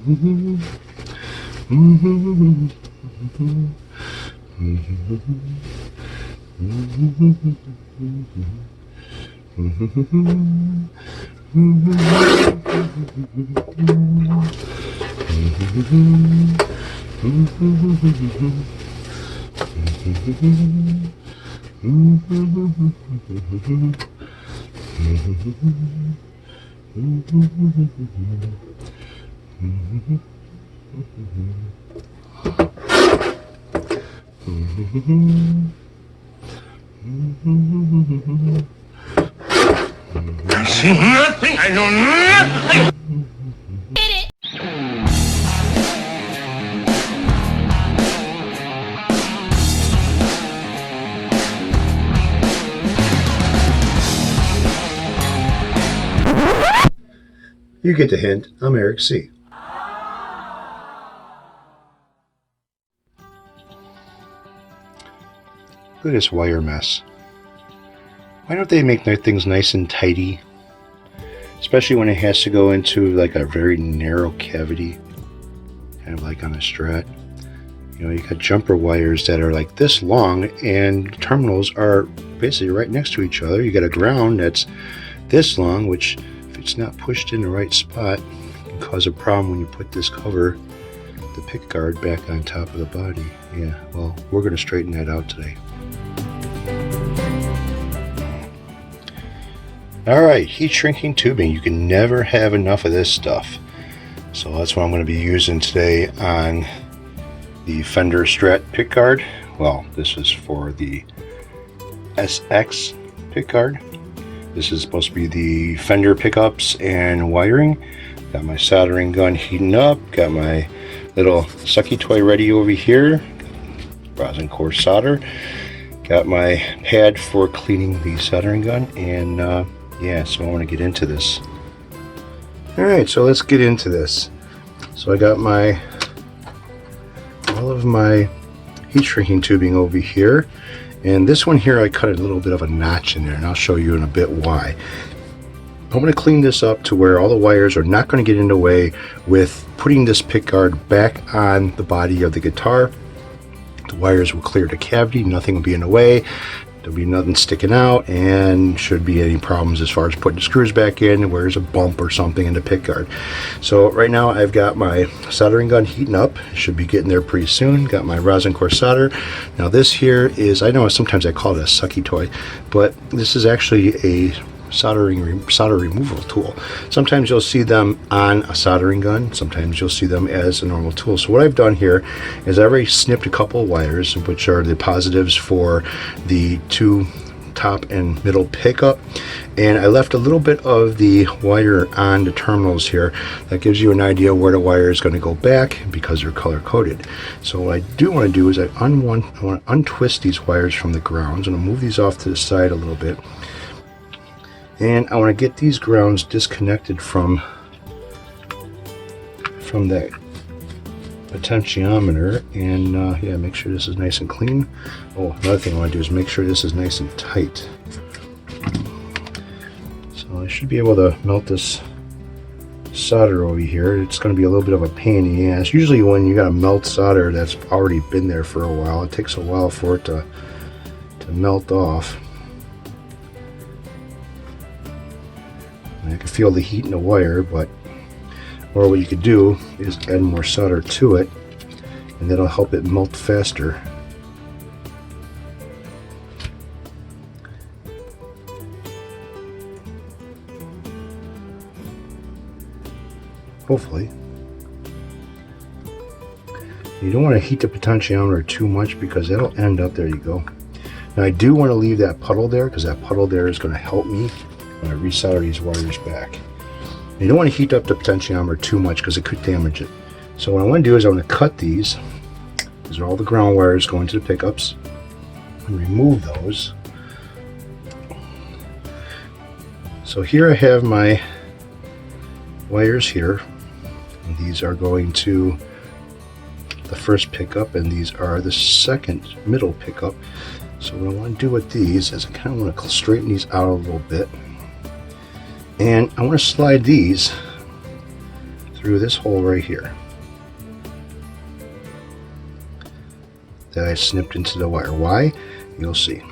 I see nothing. I know nothing. You get the hint. I'm Eric C. Look at this wire mess. Why don't they make their things nice and tidy? Especially when it has to go into like a very narrow cavity, kind of like on a Strat. You know, you got jumper wires that are like this long and terminals are basically right next to each other. You got a ground that's this long, which if it's not pushed in the right spot can cause a problem when you put this cover, the pickguard, back on top of the body. Yeah, well, we're going to straighten that out today. Alright, heat shrinking tubing. You can never have enough of this stuff. So that's what I'm going to be using today on the Fender Strat pickguard. Well, this is for the SX pickguard. This is supposed to be the Fender pickups and wiring. Got my soldering gun heating up. Got my little sucky toy ready over here. Rosin core solder. Got my pad for cleaning the soldering gun. And yeah, so I want to get into this. Alright, so let's get into this. So I got all of my heat shrinking tubing over here. And this one here, I cut a little bit of a notch in there, and I'll show you in a bit why. I'm going to clean this up to where all the wires are not going to get in the way with putting this pickguard back on the body of the guitar. The wires will clear the cavity, nothing will be in the way. There'll be nothing sticking out, and should be any problems as far as putting the screws back in where there's a bump or something in the pickguard. So right now I've got my soldering gun heating up. Should be getting there pretty soon. Got my rosin core solder. Now this here is, I know sometimes I call it a sucky toy, but this is actually a solder removal tool. Sometimes you'll see them on a soldering gun, sometimes you'll see them as a normal tool. So what I've done here is I already snipped a couple of wires, which are the positives for the two top and middle pickup, and I left a little bit of the wire on the terminals here. That gives you an idea where the wire is going to go back because they're color coded. So what I do want to do is I want to untwist these wires from the grounds. I'm going to move these off to the side a little bit. And I want to get these grounds disconnected from that potentiometer, and yeah, make sure this is nice and clean. Oh, another thing I want to do is make sure this is nice and tight. So I should be able to melt this solder over here. It's going to be a little bit of a pain in the ass. Usually when you got to melt solder that's already been there for a while, it takes a while for it to melt off. I can feel the heat in the wire, or what you could do is add more solder to it, and that'll help it melt faster. Hopefully. You don't want to heat the potentiometer too much because that'll end up, there you go. Now I do want to leave that puddle there because that puddle there is going to help me when I resolder these wires back. You don't want to heat up the potentiometer too much because it could damage it. So what I want to do is I want to cut these. These are all the ground wires going to the pickups, and remove those. So here I have my wires here, and these are going to the first pickup, and these are the second middle pickup. So what I want to do with these is I kind of want to straighten these out a little bit. And I want to slide these through this hole right here that I snipped into the wire. Why? You'll see.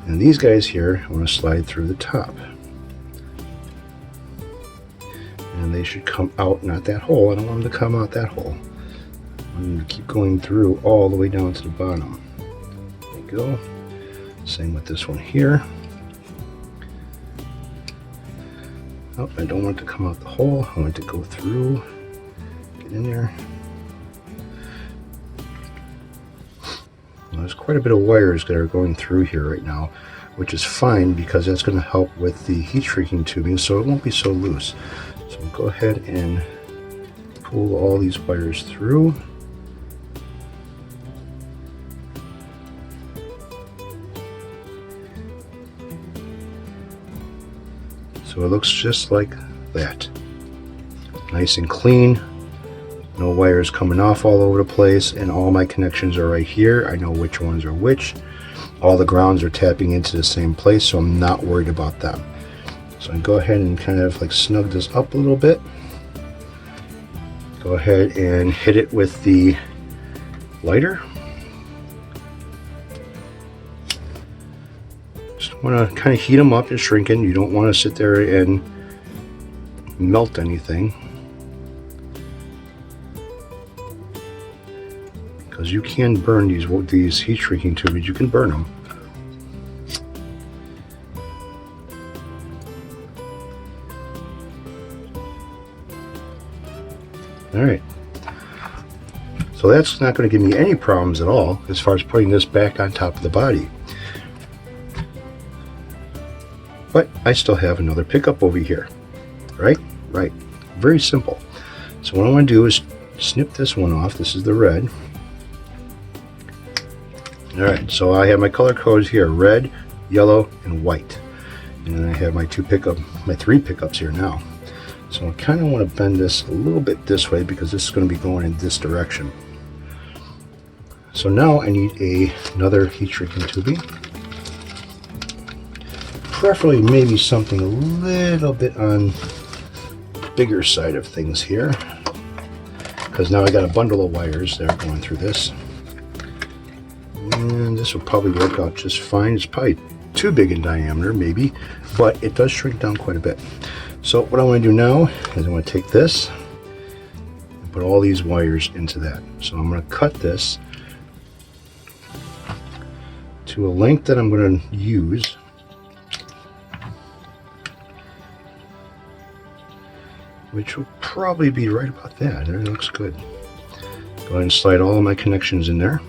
And these guys here, I want to slide through the top. And they should come out, not that hole. I don't want them to come out that hole. I want them to keep going through all the way down to the bottom. There we go. Same with this one here. Oh, I don't want it to come out the hole. I want it to go through. Get in there. Well, there's quite a bit of wires that are going through here right now, which is fine because that's going to help with the heat shrinking tubing, so it won't be so loose. So we'll go ahead and pull all these wires through. So it looks just like that. Nice and clean. No wires coming off all over the place, and all my connections are right here. I know which ones are which. All the grounds are tapping into the same place, so I'm not worried about them. So I go ahead and kind of like snug this up a little bit. Go ahead and hit it with the lighter. Just want to kind of heat them up and shrinking. You don't want to sit there and melt anything, because you can burn these heat shrinking tubes. You can burn them. All right. So that's not going to give me any problems at all as far as putting this back on top of the body. But I still have another pickup over here. Right? Right. Very simple. So what I want to do is snip this one off. This is the red. Alright, so I have my color codes here, red, yellow, and white. And then I have my three pickups here now. So I kind of want to bend this a little bit this way because this is going to be going in this direction. So now I need another heat shrinking tubing. Preferably maybe something a little bit on the bigger side of things here, because now I got a bundle of wires that are going through this. And this will probably work out just fine. It's probably too big in diameter, maybe, but it does shrink down quite a bit. So what I want to do now is I want to take this and put all these wires into that. So I'm going to cut this to a length that I'm going to use. Which will probably be right about that. There, it looks good. Go ahead and slide all of my connections in there,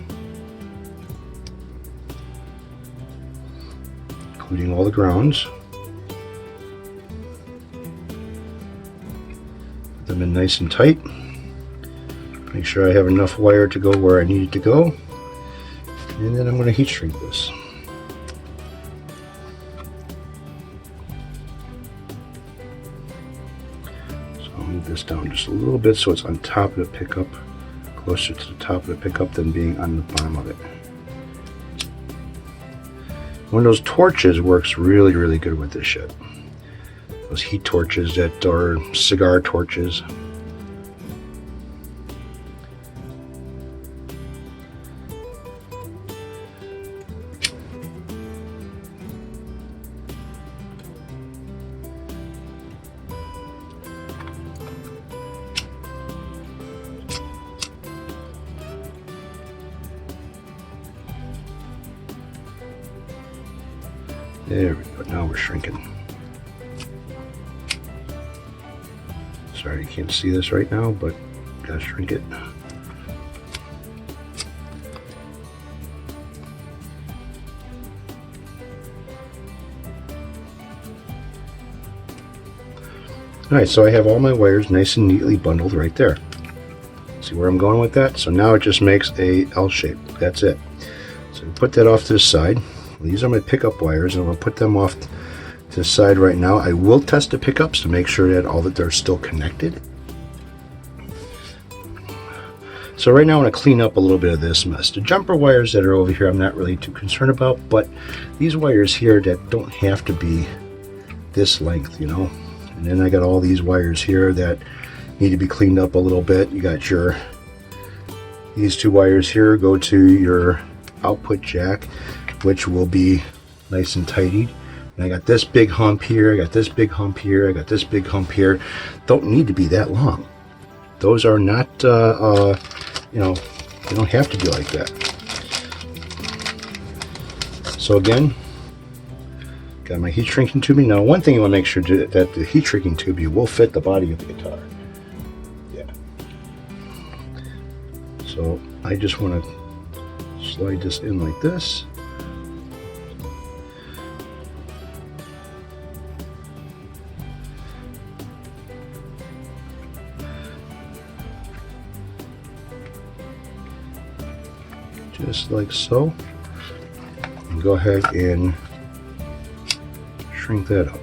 including all the grounds. Put them in nice and tight. Make sure I have enough wire to go where I need it to go. And then I'm going to heat shrink this. So I'll move this down just a little bit so it's on top of the pickup, closer to the top of the pickup than being on the bottom of it. One of those torches works really, really good with this shit. Those heat torches that are cigar torches. There we go, now we're shrinking. Sorry you can't see this right now, but gotta shrink it. Alright, so I have all my wires nice and neatly bundled right there. See where I'm going with that? So now it just makes a L shape. That's it. So put that off to the side. These are my pickup wires, and I'm going to put them off to the side right now. I will test the pickups to make sure that they're still connected. So right now I want to clean up a little bit of this mess. The jumper wires that are over here I'm not really too concerned about, but these wires here that don't have to be this length, you know. And then I got all these wires here that need to be cleaned up a little bit. You got these 2 wires here go to your output jack, which will be nice and tidied. And I got this big hump here, I got this big hump here, I got this big hump here. Don't need to be that long. Those are not, you know, they don't have to be like that. So again, got my heat shrinking tubing. Now, one thing you want to make sure that the heat shrinking tubing will fit the body of the guitar. Yeah. So I just want to slide this in like this. Just like so. And go ahead and shrink that up.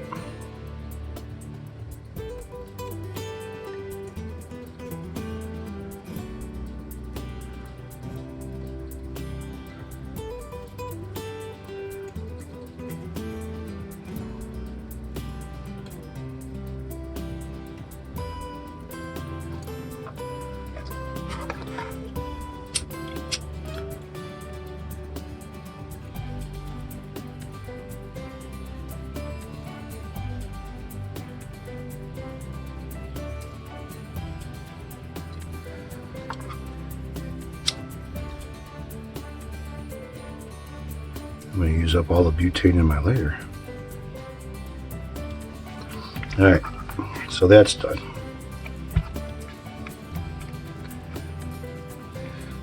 I'm going to use up all the butane in my lighter. Alright, so that's done.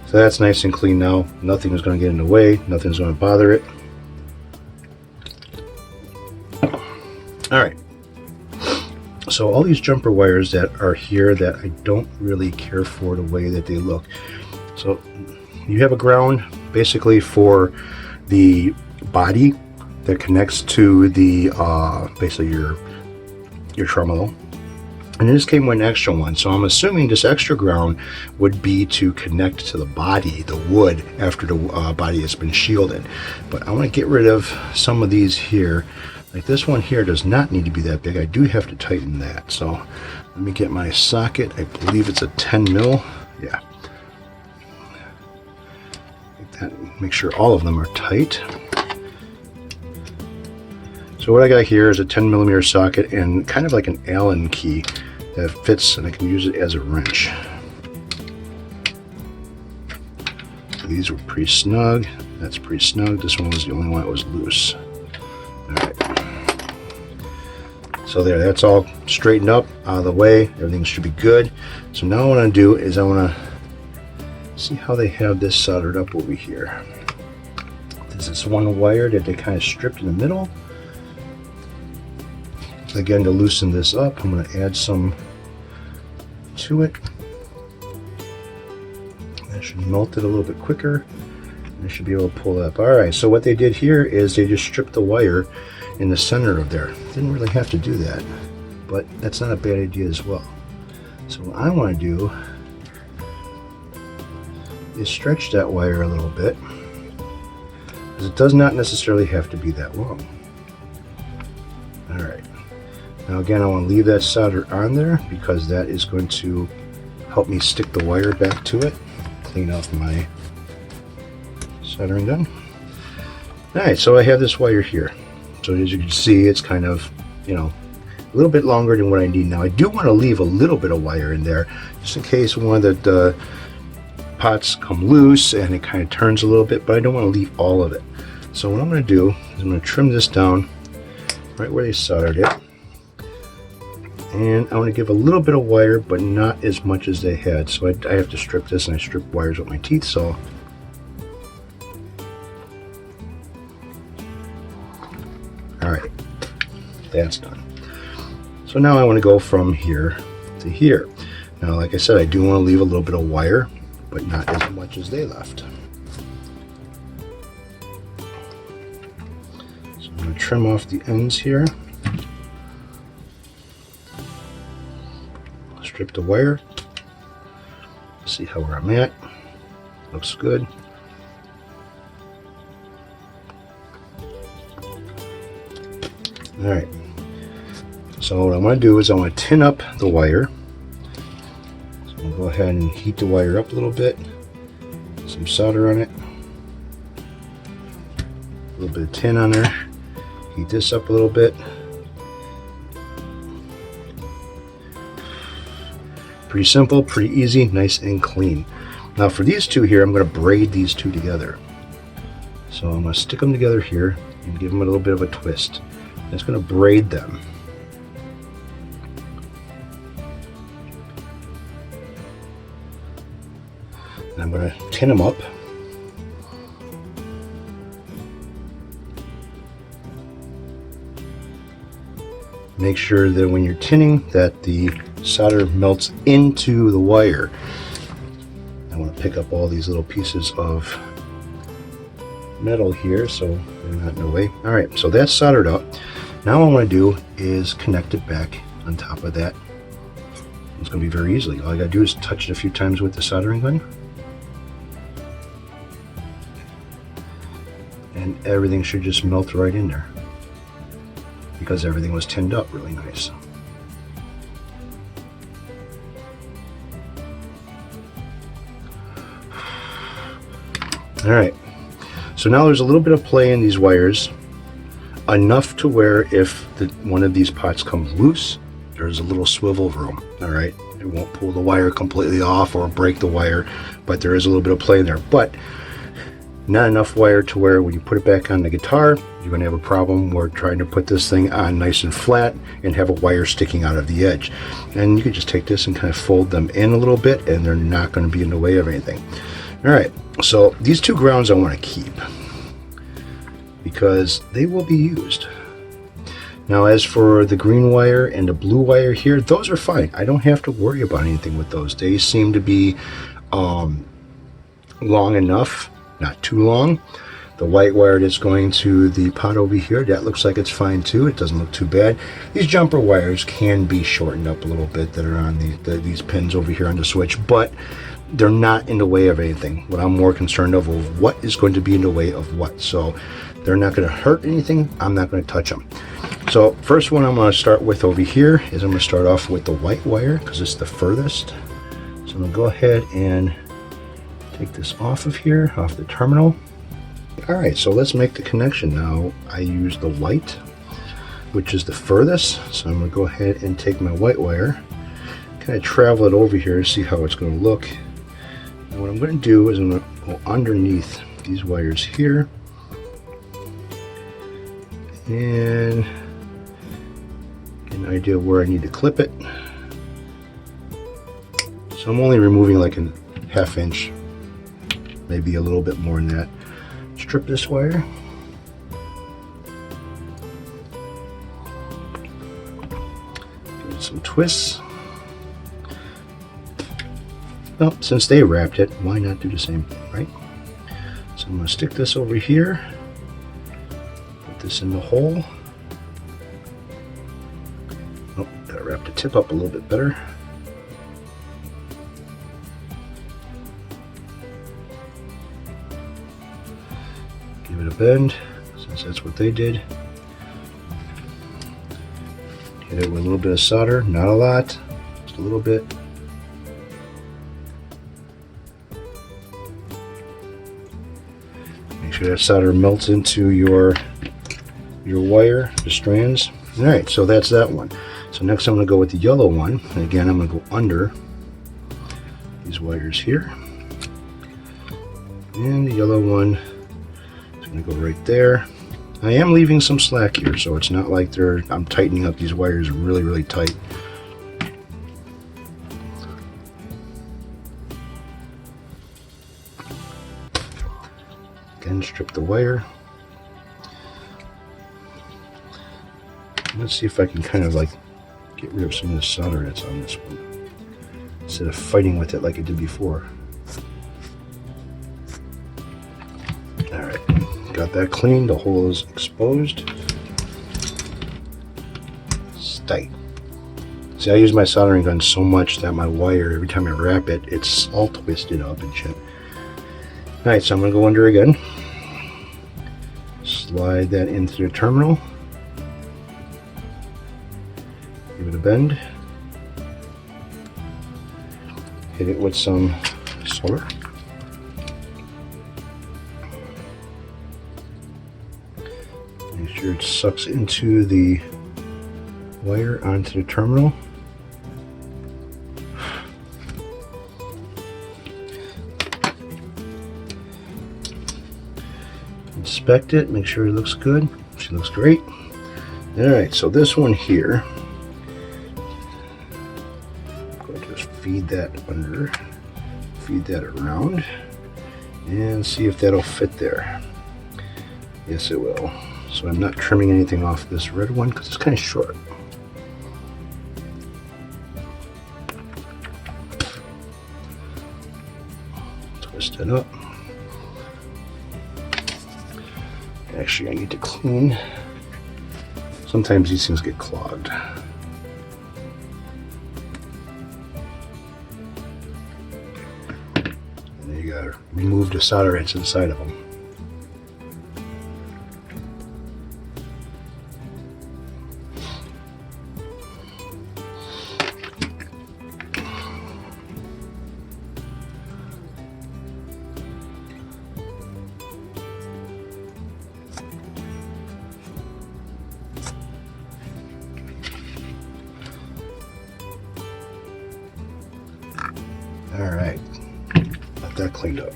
So that's nice and clean now. Nothing is going to get in the way. Nothing's going to bother it. Alright. So all these jumper wires that are here that I don't really care for the way that they look. So you have a ground basically for the body that connects to the basically your tremolo, and this came with an extra one, so I'm assuming this extra ground would be to connect to the body, the wood, after the body has been shielded. But I want to get rid of some of these here. Like this one here does not need to be that big. I do have to tighten that. So let me get my socket. I believe it's a 10 mil. Yeah. Make sure all of them are tight. So what I got here is a 10 millimeter socket and kind of like an Allen key that fits, and I can use it as a wrench. So these were pretty snug. That's pretty snug. This one was the only one that was loose. All right. So there, that's all straightened up, out of the way. Everything should be good. So now what I want to do is I want to see how they have this soldered up over here. There's this one wire that they kind of stripped in the middle. Again, to loosen this up, I'm going to add some to it. That should melt it a little bit quicker. I should be able to pull up. Alright, so what they did here is they just stripped the wire in the center of there. Didn't really have to do that, but that's not a bad idea as well. So what I want to do is stretch that wire a little bit, because it does not necessarily have to be that long. Alright, now again I want to leave that solder on there because that is going to help me stick the wire back to it. Clean off my soldering gun. Alright, so I have this wire here. So as you can see, it's kind of, you know, a little bit longer than what I need. Now I do want to leave a little bit of wire in there just in case one of the pots come loose and it kind of turns a little bit, but I don't want to leave all of it. So what I'm going to do is I'm going to trim this down right where they soldered it, and I want to give a little bit of wire but not as much as they had. So I have to strip this, and I strip wires with my teeth saw. Alright, that's done. So now I want to go from here to here. Now like I said, I do want to leave a little bit of wire, but not as much as they left. So I'm going to trim off the ends here. Strip the wire. See how where I'm at. Looks good. Alright. So what I want to do is I want to tin up the wire. I'll go ahead and heat the wire up a little bit. Some solder on it. A little bit of tin on there. Heat this up a little bit. Pretty simple, pretty easy, nice and clean. Now for these two here, I'm going to braid these two together. So I'm going to stick them together here and give them a little bit of a twist. I'm just going to braid them. And I'm going to tin them up. Make sure that when you're tinning that the solder melts into the wire. I want to pick up all these little pieces of metal here so they're not in the way. Alright, so that's soldered up. Now what I want to do is connect it back on top of that. It's going to be very easily. All I got to do is touch it a few times with the soldering gun. And everything should just melt right in there, because everything was tinned up really nice. Alright, so now there's a little bit of play in these wires, enough to where if one of these pots comes loose, there's a little swivel room. Alright, it won't pull the wire completely off or break the wire, but there is a little bit of play in there. But not enough wire to where when you put it back on the guitar, you're going to have a problem where trying to put this thing on nice and flat and have a wire sticking out of the edge. And you can just take this and kind of fold them in a little bit, and they're not going to be in the way of anything. Alright, so these two grounds I want to keep because they will be used. Now as for the green wire and the blue wire here, those are fine. I don't have to worry about anything with those. They seem to be long enough, not too long. The white wire that's going to the pot over here, that looks like it's fine too. It doesn't look too bad. These jumper wires can be shortened up a little bit that are on these pins over here on the switch, but they're not in the way of anything. What I'm more concerned of is what is going to be in the way of what. So they're not going to hurt anything. I'm not going to touch them. So first one I'm going to start with over here is I'm going to start off with the white wire because it's the furthest. So I'm going to go ahead and take this off of here, off the terminal. Alright, so let's make the connection now. I use the white, which is the furthest. So I'm going to go ahead and take my white wire, kind of travel it over here to see how it's going to look. And what I'm going to do is I'm going to go underneath these wires here and get an idea where I need to clip it. So I'm only removing like a ½ inch, maybe a little bit more than that. Strip this wire. Give it some twists. Well, since they wrapped it, why not do the same thing, right? So I'm going to stick this over here. Put this in the hole. Oh, gotta wrap the tip up a little bit better. Give it a bend, since that's what they did. Hit it with a little bit of solder, not a lot, just a little bit. Make sure that solder melts into your wire, the strands. Alright, so that's that one. So next I'm going to go with the yellow one. And again, I'm going to go under these wires here. And the yellow one is going to go right there. I am leaving some slack here, so it's not like I'm tightening up these wires really, really tight. Again, strip the wire. Let's see if I can kind of like get rid of some of the solder that's on this one, instead of fighting with it like it did before. Alright, got that clean, the hole is exposed. It's tight. See, I use my soldering gun so much that my wire, every time I wrap it, it's all twisted up and shit. Alright, so I'm going to go under again. Slide that into the terminal. Give it a bend. hit it with some solder. Make sure it sucks into the wire onto the terminal. Inspect it, make sure it looks good. She looks great. Alright, so this one here, I'm going to just feed that under, feed that around, and see if that'll fit there. Yes, it will. So I'm not trimming anything off this red one because it's kind of short. Twist it up. Actually, I need to clean. Sometimes these things get clogged. And then you gotta remove the solder that's inside of them. Alright, got that cleaned up.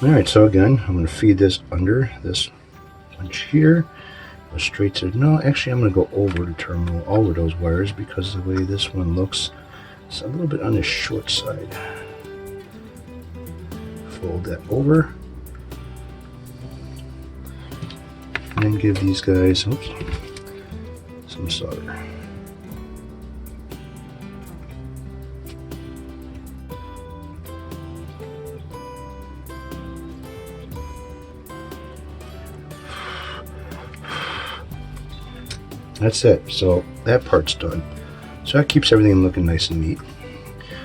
Alright, so again, I'm going to feed this under this bunch here. Go straight to, no, actually I'm going to go over the terminal, over those wires, because the way this one looks, it's a little bit on the short side. Fold that over. And then give these guys, oops, some solder. That's it. So that part's done. So that keeps everything looking nice and neat.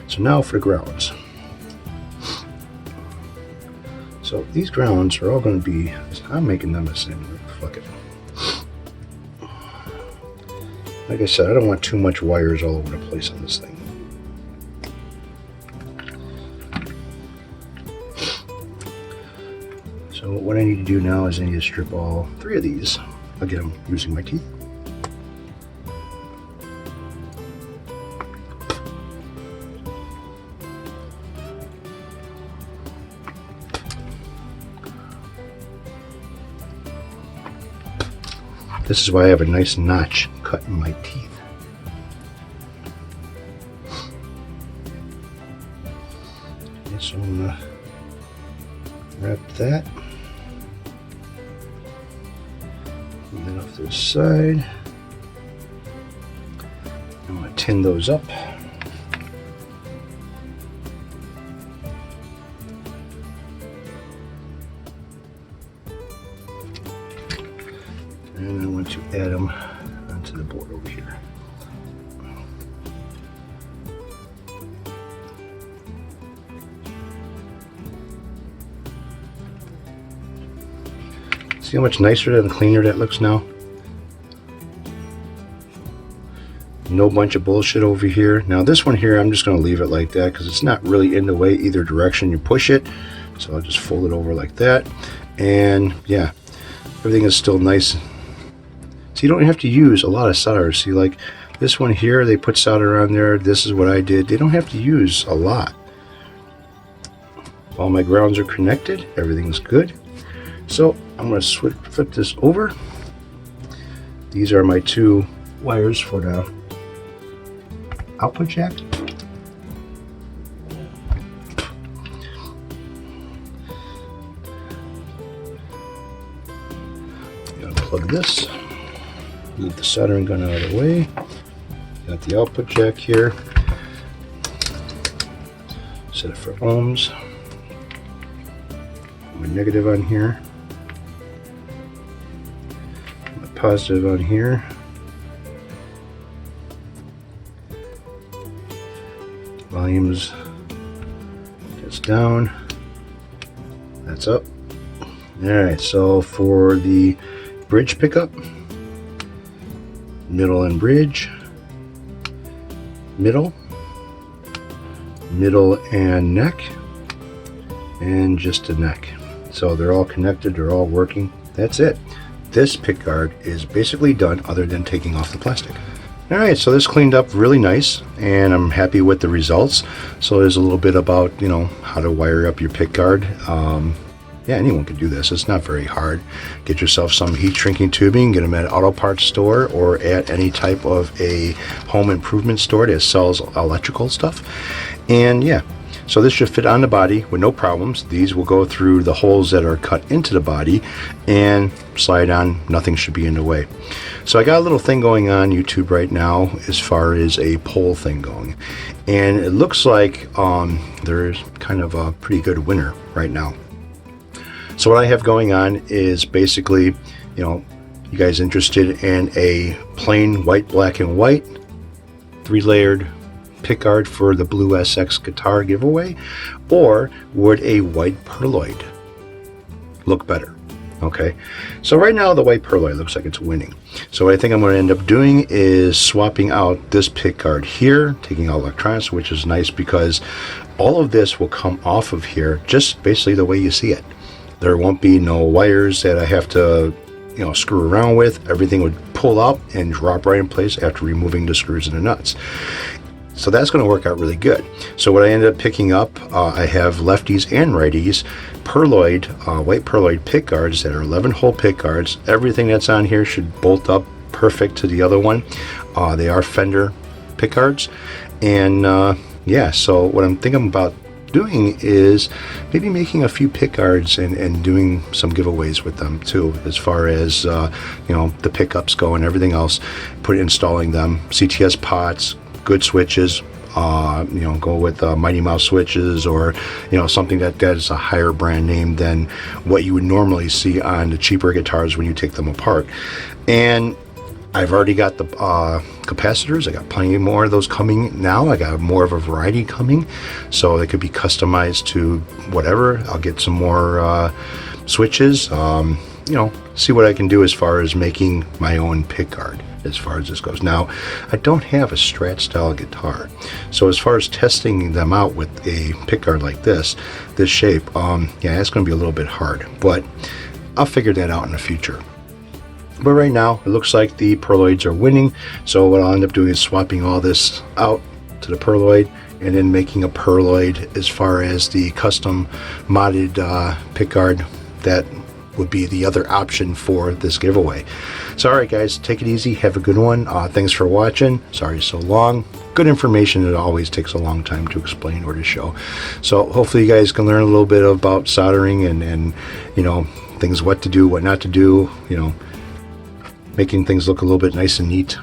So now for the grounds. So these grounds are all going to be, I'm making them the same way. Fuck it. Like I said, I don't want too much wires all over the place on this thing. So what I need to do now is I need to strip all 3 of these. Again, I'm using my teeth. This is why I have a nice notch cut in my teeth. Okay, so I'm going to wrap that. Move that off to the side. I'm going to tin those up. And I want to add them onto the board over here. See how much nicer and cleaner that looks now? No bunch of bullshit over here. Now this one here, I'm just going to leave it like that because it's not really in the way either direction you push it. So I'll just fold it over like that. And yeah, everything is still nice. So you don't have to use a lot of solder. See, like this one here, they put solder on there. This is what I did. They don't have to use a lot. All my grounds are connected. Everything's good. So I'm going to flip this over. These are my 2 wires for the output jack. Unplug this. Move the soldering gun out of the way. Got the output jack here. Set it for ohms. My negative on here. My positive on here. Volumes. That's down. That's up. Alright, so for the bridge pickup, middle and bridge, middle, middle and neck, and just the neck. So they're all connected, they're all working. That's it. This pickguard is basically done other than taking off the plastic. All right, so this cleaned up really nice, and I'm happy with the results. So there's a little bit about, you know, how to wire up your pickguard. Yeah, anyone can do this. It's not very hard. Get yourself some heat shrinking tubing, get them at an auto parts store or at any type of a home improvement store that sells electrical stuff. And yeah, so this should fit on the body with no problems. These will go through the holes that are cut into the body and slide on. Nothing should be in the way. So I got a little thing going on YouTube right now as far as a poll thing going. And it looks like there's kind of a pretty good winner right now. So what I have going on is basically, you know, you guys interested in a plain white, black, and white 3-layered pickguard for the Blue SX guitar giveaway, or would a white perloid look better? Okay, so right now the white perloid looks like it's winning. So what I think I'm going to end up doing is swapping out this pickguard here, taking out electronics, which is nice because all of this will come off of here just basically the way you see it. There won't be no wires that I have to, you know, screw around with. Everything would pull out and drop right in place after removing the screws and the nuts. So that's going to work out really good. So what I ended up picking up, I have lefties and righties perloid, white perloid pickguards that are 11-hole pickguards. Everything that's on here should bolt up perfect to the other one. They are Fender pickguards. And yeah, so what I'm thinking about doing is maybe making a few pickguards and doing some giveaways with them too, as far as you know, the pickups go and everything else. Installing them, CTS pots, good switches, you know, go with Mighty Mouse switches, or you know, something that is a higher brand name than what you would normally see on the cheaper guitars when you take them apart. And I've already got the capacitors. I got plenty more of those coming now. I got more of a variety coming, so they could be customized to whatever. I'll get some more switches, you know, see what I can do as far as making my own pickguard as far as this goes. Now, I don't have a Strat style guitar, so as far as testing them out with a pickguard like this shape, yeah, it's going to be a little bit hard, but I'll figure that out in the future. But right now, it looks like the perloids are winning. So what I'll end up doing is swapping all this out to the perloid, and then making a perloid as far as the custom modded pickguard that would be the other option for this giveaway. So all right guys, take it easy, have a good one. Thanks for watching. Sorry it's so long. Good information. It always takes a long time to explain or to show. So hopefully you guys can learn a little bit about soldering and you know, things, what to do, what not to do, you know, making things look a little bit nice and neat.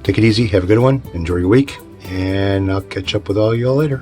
Take it easy, have a good one, enjoy your week, and I'll catch up with all y'all later.